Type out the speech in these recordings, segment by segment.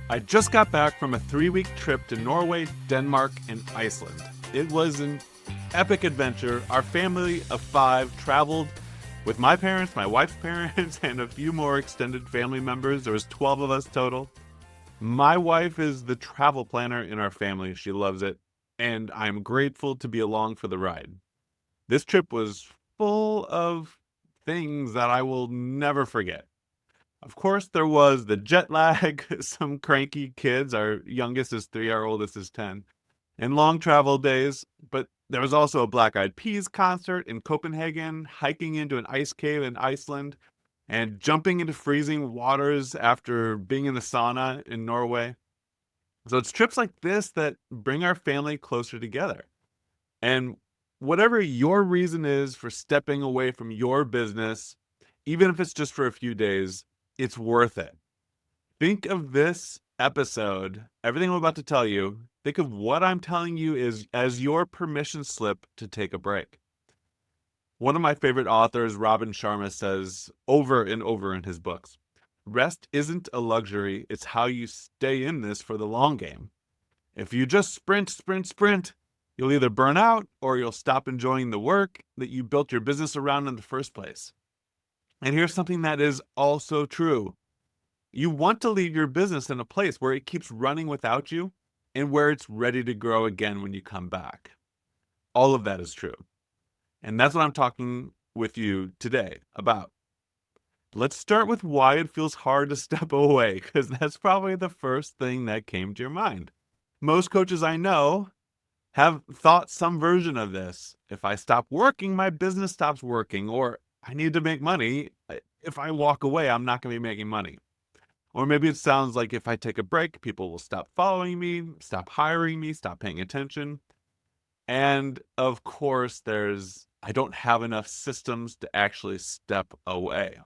I just got back from a 3-week trip to Norway, Denmark, and Iceland. It was an epic adventure. Our family of 5 traveled with my parents, my wife's parents, and a few more extended family members. There was 12 of us total. My wife is the travel planner in our family. She loves it, and I'm grateful to be along for the ride. This trip was full of things that I will never forget. Of course, there was the jet lag, some cranky kids. Our youngest is 3, our oldest is 10, and long travel days. But there was also a Black Eyed Peas concert in Copenhagen, hiking into an ice cave in Iceland, and jumping into freezing waters after being in the sauna in Norway. So it's trips like this that bring our family closer together. And whatever your reason is for stepping away from your business, even if it's just for a few days, it's worth it. Think of this episode, everything I'm about to tell you, think of what I'm telling you is as your permission slip to take a break. One of my favorite authors, Robin Sharma, says over and over in his books, rest isn't a luxury, it's how you stay in this for the long game. If you just sprint, you'll either burn out or you'll stop enjoying the work that you built your business around in the first place. And here's something that is also true. You want to leave your business in a place where it keeps running without you and where it's ready to grow again when you come back. All of that is true. And that's what I'm talking with you today about. Let's start with why it feels hard to step away, because that's probably the first thing that came to your mind. Most coaches I know have thought some version of this. If I stop working, my business stops working, or I need to make money. If I walk away, I'm not going to be making money. Or maybe it sounds like if I take a break, people will stop following me, stop hiring me, stop paying attention. And of course, I don't have enough systems to actually step away.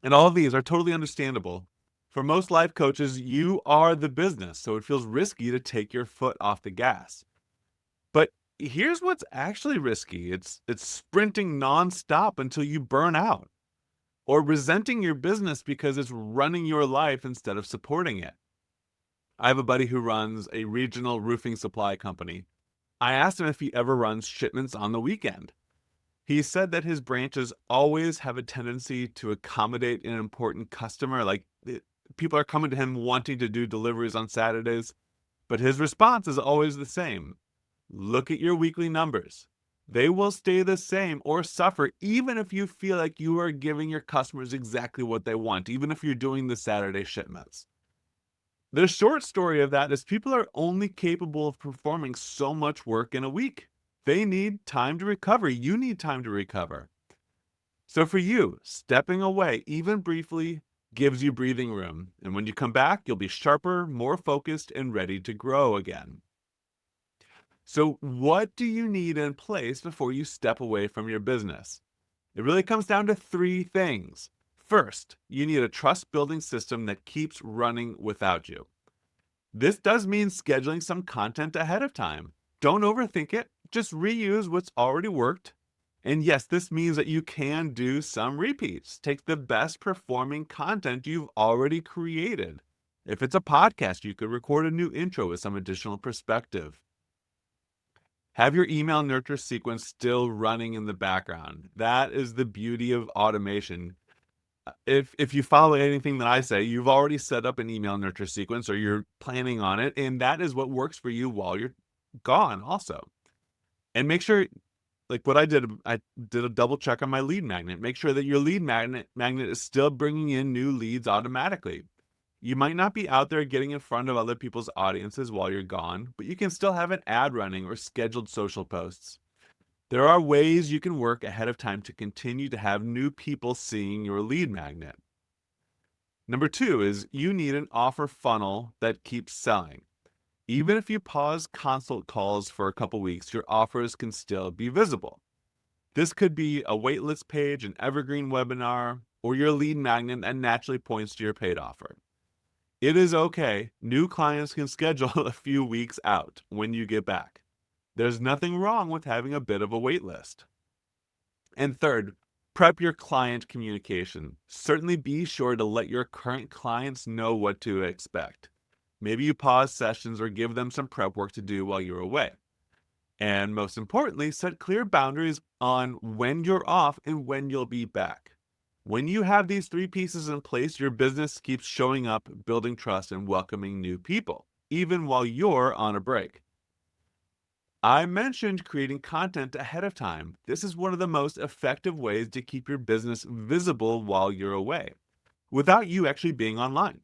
And all of these are totally understandable. For most life coaches, you are the business, so it feels risky to take your foot off the gas. But here's what's actually risky. It's sprinting nonstop until you burn out, or resenting your business because it's running your life instead of supporting it. I have a buddy who runs a regional roofing supply company. I asked him if he ever runs shipments on the weekend. He said that his branches always have a tendency to accommodate an important customer. People are coming to him wanting to do deliveries on Saturdays, but his response is always the same. Look at your weekly numbers. They will stay the same or suffer even if you feel like you are giving your customers exactly what they want, even if you're doing the Saturday shipments. The short story of that is people are only capable of performing so much work in a week. They need time to recover. You need time to recover. So for you, stepping away, even briefly, gives you breathing room. And when you come back, you'll be sharper, more focused, and ready to grow again. So what do you need in place before you step away from your business? It really comes down to 3 things. First, you need a trust-building system that keeps running without you. This does mean scheduling some content ahead of time. Don't overthink it. Just reuse what's already worked. And yes, this means that you can do some repeats. Take the best performing content you've already created. If it's a podcast, you could record a new intro with some additional perspective. Have your email nurture sequence still running in the background. That is the beauty of automation. If you follow anything that I say, you've already set up an email nurture sequence or you're planning on it, and that is what works for you while you're gone also. And make sure, like what I did a double check on my lead magnet. Make sure that your lead magnet is still bringing in new leads automatically. You might not be out there getting in front of other people's audiences while you're gone, but you can still have an ad running or scheduled social posts. There are ways you can work ahead of time to continue to have new people seeing your lead magnet. Number 2 is you need an offer funnel that keeps selling. Even if you pause consult calls for a couple weeks, your offers can still be visible. This could be a waitlist page, an evergreen webinar, or your lead magnet that naturally points to your paid offer. It is okay. New clients can schedule a few weeks out when you get back. There's nothing wrong with having a bit of a wait list. And third, Prep your client communication. Certainly be sure to let your current clients know what to expect. Maybe you pause sessions or give them some prep work to do while you're away. And most importantly, set clear boundaries on when you're off and when you'll be back. When you have these three pieces in place, your business keeps showing up, building trust, and welcoming new people, even while you're on a break. I mentioned creating content ahead of time. This is one of the most effective ways to keep your business visible while you're away, without you actually being online.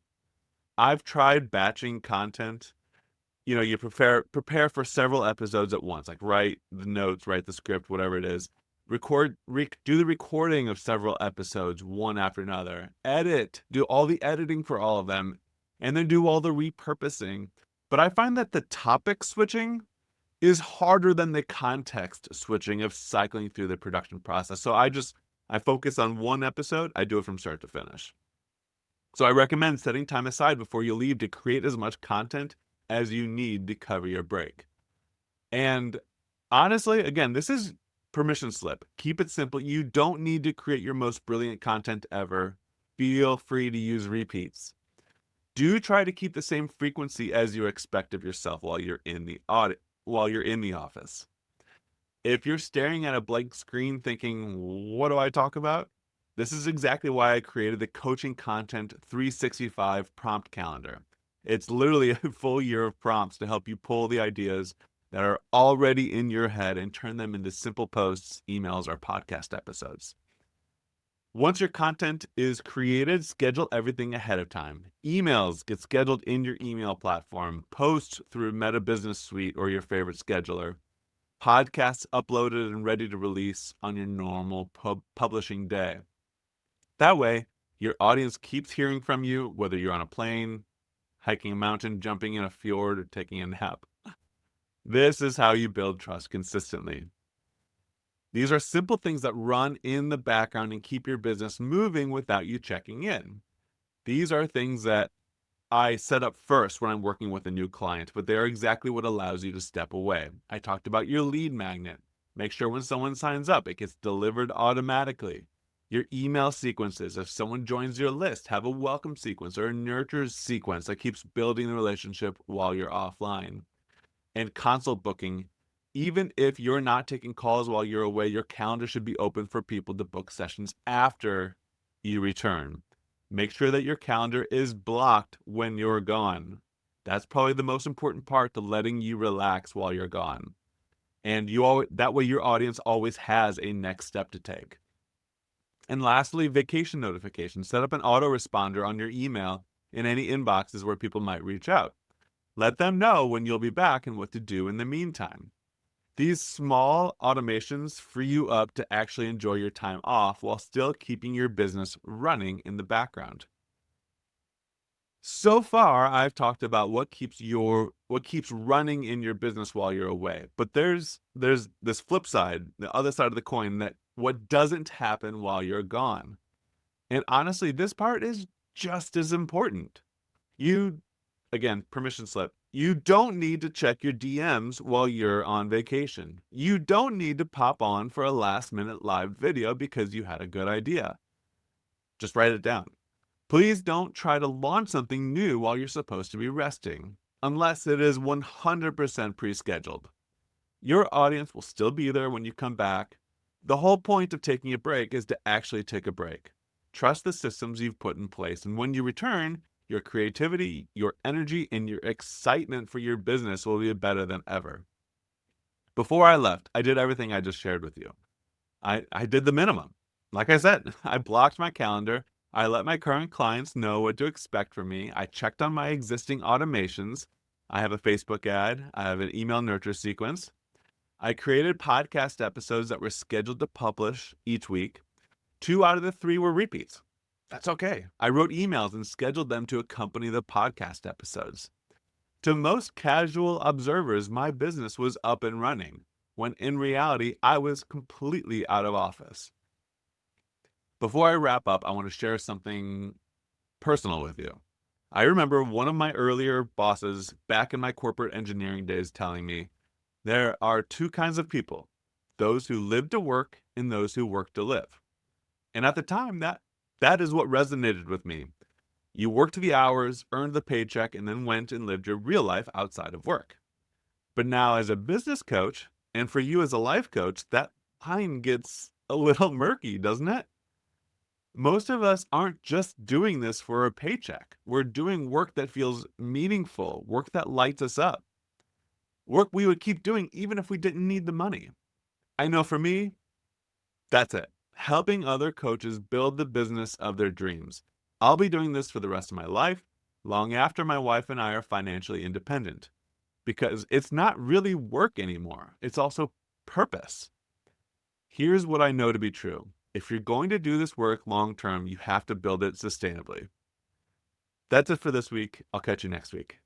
I've tried batching content. You prepare for several episodes at once, like write the notes, write the script, whatever it is. Do the recording of several episodes one after another. Edit, do all the editing for all of them, and then do all the repurposing. But I find that the topic switching is harder than the context switching of cycling through the production process. So I focus on one episode. I do it from start to finish. So I recommend setting time aside before you leave to create as much content as you need to cover your break. And honestly, again, this is permission slip. Keep it simple. You don't need to create your most brilliant content ever. Feel free to use repeats. Do try to keep the same frequency as you expect of yourself while you're in the office. If you're staring at a blank screen thinking, what do I talk about? This is exactly why I created the Coaching Content 365 prompt calendar. It's literally a full year of prompts to help you pull the ideas that are already in your head and turn them into simple posts, emails, or podcast episodes. Once your content is created, schedule everything ahead of time. Emails get scheduled in your email platform, posts through Meta Business Suite or your favorite scheduler, podcasts uploaded and ready to release on your normal publishing day. That way, your audience keeps hearing from you, whether you're on a plane, hiking a mountain, jumping in a fjord, or taking a nap. This is how you build trust consistently. These are simple things that run in the background and keep your business moving without you checking in. These are things that I set up first when I'm working with a new client, but they are exactly what allows you to step away. I talked about your lead magnet. Make sure when someone signs up, it gets delivered automatically. Your email sequences, if someone joins your list, have a welcome sequence or a nurture sequence that keeps building the relationship while you're offline. And consult booking, even if you're not taking calls while you're away, your calendar should be open for people to book sessions after you return. Make sure that your calendar is blocked when you're gone. That's probably the most important part to letting you relax while you're gone. And that way your audience always has a next step to take. And lastly, vacation notifications. Set up an autoresponder on your email in any inboxes where people might reach out. Let them know when you'll be back and what to do in the meantime. These small automations free you up to actually enjoy your time off while still keeping your business running in the background. So far, I've talked about what keeps running in your business while you're away. But there's this flip side, the other side of the coin, that what doesn't happen while you're gone. And honestly, this part is just as important. Again, permission slip. You don't need to check your DMs while you're on vacation. You don't need to pop on for a last-minute live video because you had a good idea. Just write it down. Please don't try to launch something new while you're supposed to be resting, unless it is 100% pre-scheduled. Your audience will still be there when you come back. The whole point of taking a break is to actually take a break. Trust the systems you've put in place, and when you return, your creativity, your energy, and your excitement for your business will be better than ever. Before I left, I did everything I just shared with you. I did the minimum. Like I said, I blocked my calendar. I let my current clients know what to expect from me. I checked on my existing automations. I have a Facebook ad. I have an email nurture sequence. I created podcast episodes that were scheduled to publish each week. 2 out of the 3 were repeats. That's okay. I wrote emails and scheduled them to accompany the podcast episodes. To most casual observers, my business was up and running, when in reality, I was completely out of office. Before I wrap up, I want to share something personal with you. I remember one of my earlier bosses back in my corporate engineering days telling me, there are 2 kinds of people, those who live to work and those who work to live. And at the time, that is what resonated with me. You worked the hours, earned the paycheck, and then went and lived your real life outside of work. But now, as a business coach, and for you as a life coach, that line gets a little murky, doesn't it? Most of us aren't just doing this for a paycheck. We're doing work that feels meaningful, work that lights us up, work we would keep doing even if we didn't need the money. I know for me, that's it. Helping other coaches build the business of their dreams. I'll be doing this for the rest of my life, long after my wife and I are financially independent, because it's not really work anymore. It's also purpose. Here's what I know to be true. If you're going to do this work long term, you have to build it sustainably. That's it for this week. I'll catch you next week.